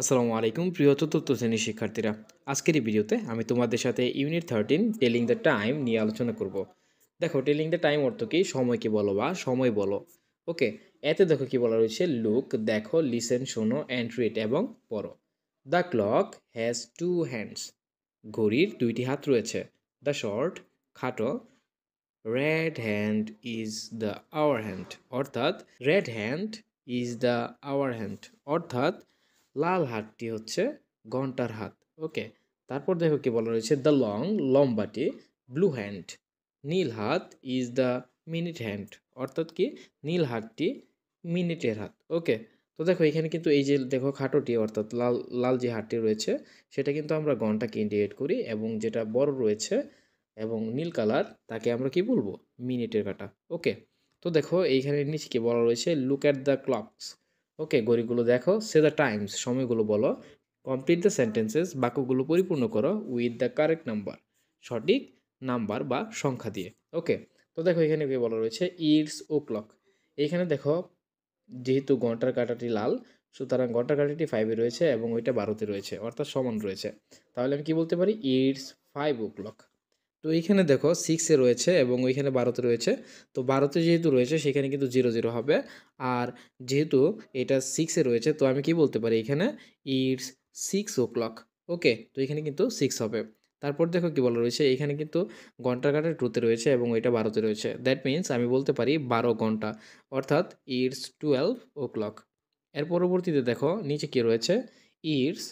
আসসালামু আলাইকুম প্রিয় চতুর্থ শ্রেণীর শিক্ষার্থীরা। আজকের এই ভিডিওতে আমি তোমাদের সাথে ইউনিট 13 টেলিং দ্য টাইম নিয়ে আলোচনা করব। দেখো, টেলিং দ্য টাইম অর্থ কি? সময়কে বলো বা সময় বলো। ওকে, এতে দেখো কি বলা রয়েছে, লুক দেখো, লিসেন শোনো, অ্যান্ড রিড এবং পড়ো। The clock has two hands, ঘড়ির দুইটি হাত রয়েছে। দ্য শর্ট খাটো, red hand is the hour hand, অর্থাৎ red hand is the hour hand, অর্থাৎ লাল হাতটি হচ্ছে ঘন্টার হাত। ওকে, তারপর দেখো কি বলা রয়েছে, দ্য লং লম্বাটি, ব্লু হ্যান্ড নীল হাত, ইজ দ্য মিনিট হ্যান্ড, অর্থাৎ কি নীল হাতটি মিনিটের হাত। ওকে, তো দেখো এখানে কিন্তু এই যে দেখো খাটোটি অর্থাৎ লাল লাল যে হাতটি রয়েছে সেটা কিন্তু আমরা ঘন্টাকে ইন্ডিকেট করি, এবং যেটা বড় রয়েছে এবং নীল কালার তাকে আমরা কি বলবো? মিনিটের কাঁটা। ওকে, তো দেখো এইখানে নিচে কি বলা রয়েছে, লুক অ্যাট দ্য ক্লকস। ওকে, ঘড়িগুলো দেখো, সে দ্য টাইমস সময়গুলো বলো, কমপ্লিট দ্য সেন্টেন্সেস বাক্যগুলো পরিপূর্ণ করো উইথ দ্য কারেক্ট নাম্বার সঠিক নাম্বার বা সংখ্যা দিয়ে। ওকে, তো দেখো এখানে কি বলা রয়েছে, ইটস ও ক্লক। এইখানে দেখো যেহেতু ঘন্টার কাঁটাটি লাল, সুতরাং ঘন্টার কাঁটাটি 5-এ রয়েছে এবং ওইটা 12-তে রয়েছে, অর্থাৎ সমান রয়েছে। তাহলে আমি কি বলতে পারি? It's 5 o'clock। তো এইখানে দেখো 6-এ রয়েছে এবং ওইখানে 12-তে রয়েছে। তো 12-তে যেহেতু রয়েছে সেখানে কিন্তু 00 হবে। আর যেহেতু এটা 6-এ রয়েছে, তো আমি কি বলতে পারি এখানে? It's 6 o'clock। ওকে, তো এখানে কিন্তু 6 হবে। তারপর দেখো কি বলা রয়েছে, এখানে কিন্তু ঘন্টার কাঁটা 2-তে রয়েছে এবং ওইটা 12-তে রয়েছে। দ্যাট মিন্স আমি বলতে পারি 12 ঘন্টা, অর্থাৎ ইটস 12 o'clock। এর পরবর্তীতে দেখো নিচে কি রয়েছে, ইটস,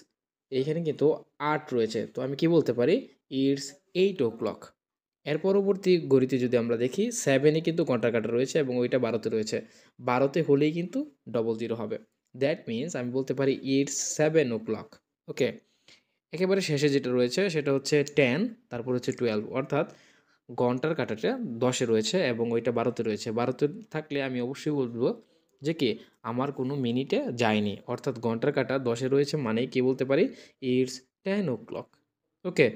এইখানে কিন্তু 8 রয়েছে, তো আমি কি বলতে পারি? It's 8 o'clock। এর পরবর্তী ঘড়িতে যদি আমরা দেখি, 7-এ কিন্তু ঘন্টার কাঁটা রয়েছে এবং ওইটা 12-তে রয়েছে। 12-তে হলেই কিন্তু 00 হবে। দ্যাট মিন্স আমি বলতে পারি ইটস 7 o'clock। ওকে, একেবারে শেষে যেটা রয়েছে সেটা হচ্ছে 10, তারপর হচ্ছে 12, অর্থাৎ ঘন্টার কাঁটাটা 10-এ রয়েছে এবং ওইটা 12-তে রয়েছে। 12-তে থাকলে আমি অবশ্যই বলবো যে কি আমার কোনো মিনিটে যায়নি, অর্থাৎ ঘন্টার কাঁটা 10-এ রয়েছে মানেই কি বলতে পারি? It's 10 o'clock। ওকে,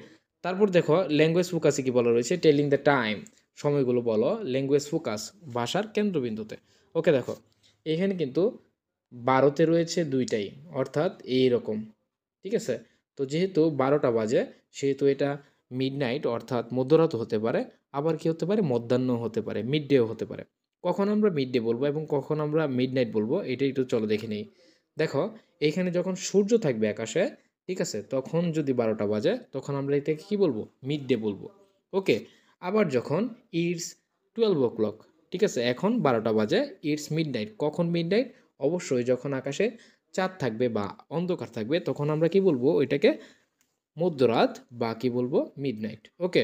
তারপর দেখো ল্যাঙ্গুয়েজ ফোকাসে কি বলা রয়েছে, টেলিং দ্য টাইম সময়গুলো বলো, ল্যাঙ্গুয়েজ ফোকাস ভাষার কেন্দ্রবিন্দুতে। ওকে, দেখো এখানে কিন্তু 12-তে রয়েছে দুইটাই, অর্থাৎ এই রকম। ঠিক আছে, তো যেহেতু 12টা বাজে সেহেতু এটা মিডনাইট অর্থাৎ মধ্যরাত হতে পারে, আবার কি হতে পারে? মধ্যাহ্ন হতে পারে, মিড ডেও হতে পারে। কখন আমরা মিড ডে বলবো এবং কখন আমরা মিডনাইট বলবো এটা একটু চলো দেখে নেই। দেখো এইখানে যখন সূর্য থাকবে আকাশে, ঠিক আছে, তখন যদি 12টা বাজে তখন আমরা এটাকে কি বলবো? মিড ডে বলবো। ওকে, আবার যখন ইটস 12 o'clock, ঠিক আছে, এখন 12টা বাজে, ইটস মিডনাইট। কখন মিডনাইট? অবশ্যই যখন আকাশে চাঁদ থাকবে বা অন্ধকার থাকবে তখন আমরা কি বলবো? ওইটাকে মধ্যরাত বা কি বলবো? মিডনাইট। ওকে,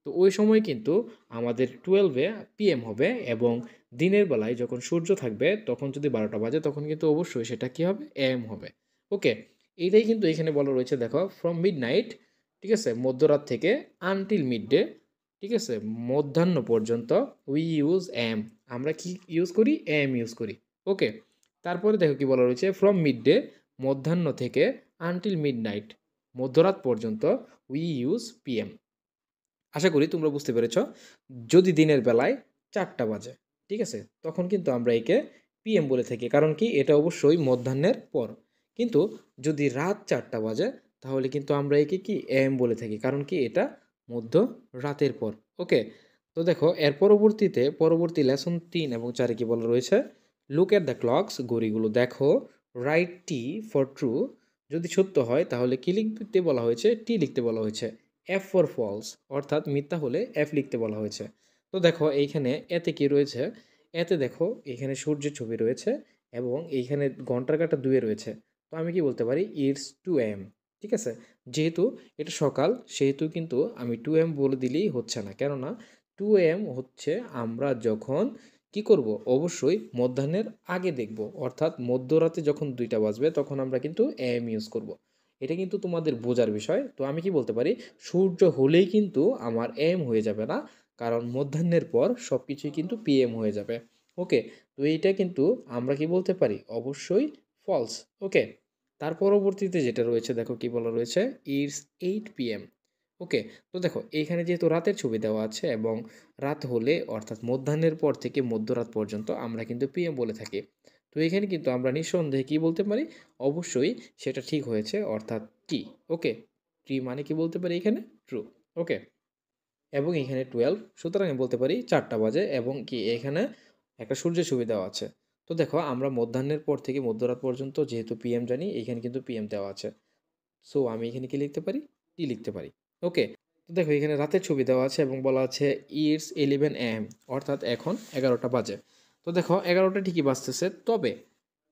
তো ওই সময় কিন্তু আমাদের 12-এ পিএম হবে, এবং দিনের বেলায় যখন সূর্য থাকবে তখন যদি 12টা বাজে তখন কিন্তু অবশ্যই সেটা কি হবে? এম হবে। ওকে, এইটাই কিন্তু এখানে বলা রয়েছে, দেখো ফ্রম মিডনাইট, ঠিক আছে, মধ্যরাত থেকে, আনটিল মিড ডে, ঠিক আছে, মধ্যাহ্ন পর্যন্ত, উই ইউজ এম, আমরা কি ইউজ করি? এম ইউজ করি। ওকে, তারপরে দেখো কি বলা রয়েছে, ফ্রম মিড ডে মধ্যাহ্ন থেকে, আনটিল মিডনাইট মধ্যরাত পর্যন্ত, উই ইউজ পিএম। আশা করি তোমরা বুঝতে পেরেছ। যদি দিনের বেলায় 4টা বাজে, ঠিক আছে, তখন কিন্তু আমরা একে পিএম বলে থাকি, কারণ কি এটা অবশ্যই মধ্যাহ্নের পর। কিন্তু যদি রাত 4টা বাজে তাহলে কিন্তু আমরা একে কি এম বলে থাকি, কারণ কি এটা মধ্য রাতের পর। ওকে, তো দেখো এর পরবর্তীতে পরবর্তী লেসন 3 এবং 4-এ কি বলা রয়েছে, লুক অ্যাট দ্য ক্লকস ঘড়িগুলো দেখো, রাইট টি ফর ট্রু, যদি সত্য হয় তাহলে কি লিখতে বলা হয়েছে? টি লিখতে বলা হয়েছে। এফ ফর ফলস, অর্থাৎ মিথ্যা হলে এফ লিখতে বলা হয়েছে। তো দেখো এইখানে এতে কি রয়েছে, এতে দেখো এখানে সূর্যের ছবি রয়েছে এবং এইখানে ঘন্টার কাঁটা 2-এ রয়েছে। তো আমি কি বলতে পারি? It's 2 AM। ঠিক আছে, যেহেতু এটা সকাল সেহেতু কিন্তু আমি 2 AM বলে দিলেই হচ্ছে না, কেননা 2 AM হচ্ছে আমরা যখন কি করব? অবশ্যই মধ্যাহ্নের আগে দেখব, অর্থাৎ মধ্যরাতে যখন 2টা বাজবে তখন আমরা কিন্তু এম ইউজ করব। এটা কিন্তু তোমাদের বোঝার বিষয়। তো আমি কি বলতে পারি? সূর্য হলেই কিন্তু আমার এম হয়ে যাবে না, কারণ মধ্যাহ্নের পর সব কিছুই কিন্তু পিএম হয়ে যাবে। ওকে, তো এইটা কিন্তু আমরা কি বলতে পারি? অবশ্যই ফলস। ওকে, তার পরবর্তীতে যেটা রয়েছে দেখো কি বলা রয়েছে, ইটস 8 PM। ওকে, তো দেখো এইখানে যেহেতু রাতের ছবি দেওয়া আছে এবং রাত হলে অর্থাৎ মধ্যাহ্নের পর থেকে মধ্যরাত পর্যন্ত আমরা কিন্তু পিএম বলে থাকি। তো এখানে কিন্তু আমরা নিঃসন্দেহে কী বলতে পারি, অবশ্যই সেটা ঠিক হয়েছে, অর্থাৎ টি। ওকে, টি মানে কি বলতে পারি এখানে, ট্রু। ওকে, এবং এখানে 12, সুতরাং আমি বলতে পারি 4টা বাজে এবং কি এখানে একটা সূর্যের ছবি দেওয়া আছে। তো দেখো আমরা মধ্যাহ্নের পর থেকে মধ্যরাত পর্যন্ত যেহেতু পিএম জানি, এখানে কিন্তু পিএম দেওয়া আছে। সো আমি এখানে কি লিখতে পারি, টি লিখতে পারি। ওকে, তো দেখো এখানে রাতের ছবি দেওয়া আছে এবং বলা আছে ইটস 11 AM, অর্থাৎ এখন 11টা বাজে। তো দেখো 11টা ঠিকই বাজতেছে, তবে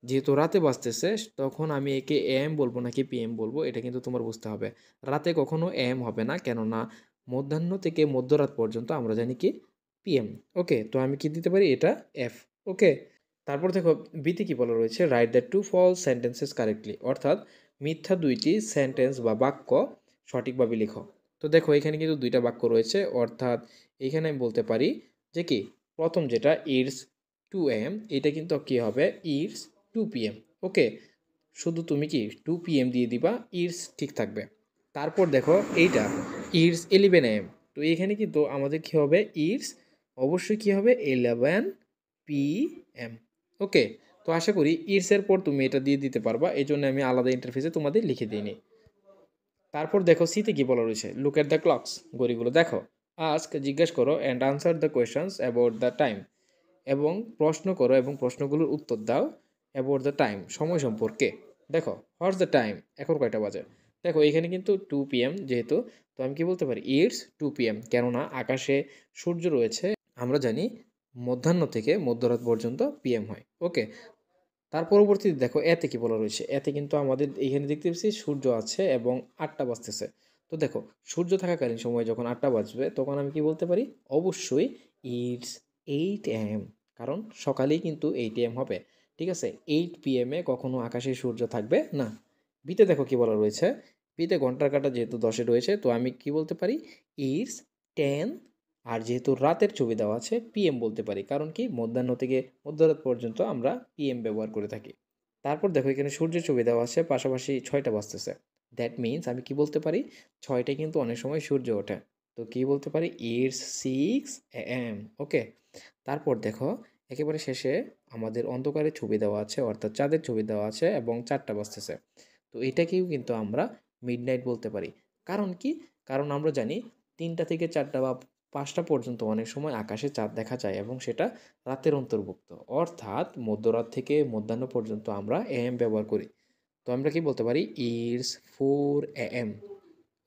যেহেতু রাতে বাজতেছে তখন আমি একে এএম বলবো নাকি পিএম বলবো এটা কিন্তু তোমার বুঝতে হবে। রাতে কখনো এএম হবে না, কেননা মধ্যাহ্ন থেকে মধ্যরাত পর্যন্ত আমরা জানি কি পিএম। ওকে, তো আমি কি দিতে পারি এটা, এফ। ওকে, তারপর দেখো বিতে কি বলা রয়েছে, write the two false sentences correctly, অর্থাৎ মিথ্যা দুইটি সেন্টেন্স বা বাক্য সঠিকভাবে লিখো। তো দেখো এখানে কিন্তু দুইটা বাক্য রয়েছে, অর্থাৎ এখানে আমি বলতে পারি যে কি প্রথম যেটা ইটস 2 AM, এটা কিন্তু কি হবে ইটস 2 PM। ওকে, শুধু তুমি কি 2 PM দিয়ে দিবা, ইটস ঠিক থাকবে। তারপর দেখো এইটা ইটস 11 AM, তো এখানে কিন্তু আমাদের কি হবে ইটস, অবশ্যই কি হবে 11 PM। ওকে, তো আশা করি ইটসের পর তুমি এটা দিয়ে দিতে পারবা, এই জন্য আমি আলাদা ইন্টারফেসে তোমাদের লিখে দিইনি। তারপর দেখো সিতে কি বলা রয়েছে, লুক এট দ্য ক্লকস, ঘড়িগুলো দেখো। আস্ক জিজ্ঞেস করো and answer the questions about the time, এবং প্রশ্ন করো এবং প্রশ্নগুলোর উত্তর দাও অ্যাবাউট দ্য টাইম, সময় সম্পর্কে। দেখো হোয়াটস দ্য টাইম, এখন কয়টা বাজে। দেখো এখানে কিন্তু 2 PM যেহেতু, তো আমি কি বলতে পারি ইটস 2 PM, কেননা আকাশে সূর্য রয়েছে। আমরা জানি মধ্যাহ্ন থেকে মধ্যরাত পর্যন্ত পিএম হয়। ওকে, তার পরবর্তীতে দেখো এতে কি বলা রয়েছে, এতে কিন্তু আমাদের এখানে দেখতে পাচ্ছি সূর্য আছে এবং 8টা বাজতেছে। তো দেখো সূর্য থাকাকালীন সময় যখন 8টা বাজবে তখন আমি কি বলতে পারি, অবশ্যই ইটস 8 AM, কারণ সকালেই কিন্তু 8 AM হবে। ঠিক আছে, 8 PM কখনো আকাশে সূর্য থাকবে না। বিতে দেখো কি বলা রয়েছে, বিতে ঘন্টার কাঁটা যেহেতু 10-এ রয়েছে, তো আমি কি বলতে পারি ইটস 10, আর যেহেতু রাতের ছবি দেওয়া আছে পিএম বলতে পারি, কারণ কি মধ্যাহ্ন থেকে মধ্যরাত পর্যন্ত আমরা পিএম ব্যবহার করে থাকি। তারপর দেখো এখানে সূর্যের ছবি দেওয়া আছে, পাশাপাশি 6টা বাজতেছে। দ্যাট মিন্স আমি কি বলতে পারি, 6টায় কিন্তু অনেক সময় সূর্য ওঠে। তো কি বলতে পারি ইটস 6 AM। ওকে, তারপর দেখো একেবারে শেষে আমাদের অন্ধকারের ছবি দেওয়া আছে, অর্থাৎ চাঁদের ছবি দেওয়া আছে এবং 4টা বাজতেছে। তো এটাকেও কিন্তু আমরা মিডনাইট বলতে পারি। কারণ কি, কারণ আমরা জানি 3টা থেকে 4টা বা 5টা পর্যন্ত অনেক সময় আকাশে চাঁদ দেখা যায় এবং সেটা রাতের অন্তর্ভুক্ত, অর্থাৎ মধ্যরাত থেকে মধ্যাহ্ন পর্যন্ত আমরা এএম ব্যবহার করি। তো আমরা কি বলতে পারি ইটস 4 AM।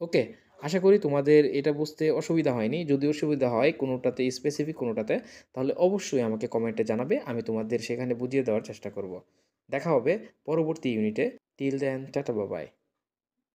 ওকে, আশা করি তোমাদের এটা বুঝতে অসুবিধা হয়নি। যদি অসুবিধা হয় কোনোটাতে স্পেসিফিক কোনোটাতে, তাহলে অবশ্যই আমাকে কমেন্টে জানাবে, আমি তোমাদের সেখানে বুঝিয়ে দেওয়ার চেষ্টা করব। দেখা হবে পরবর্তী ইউনিটে। Till then tata, bye by.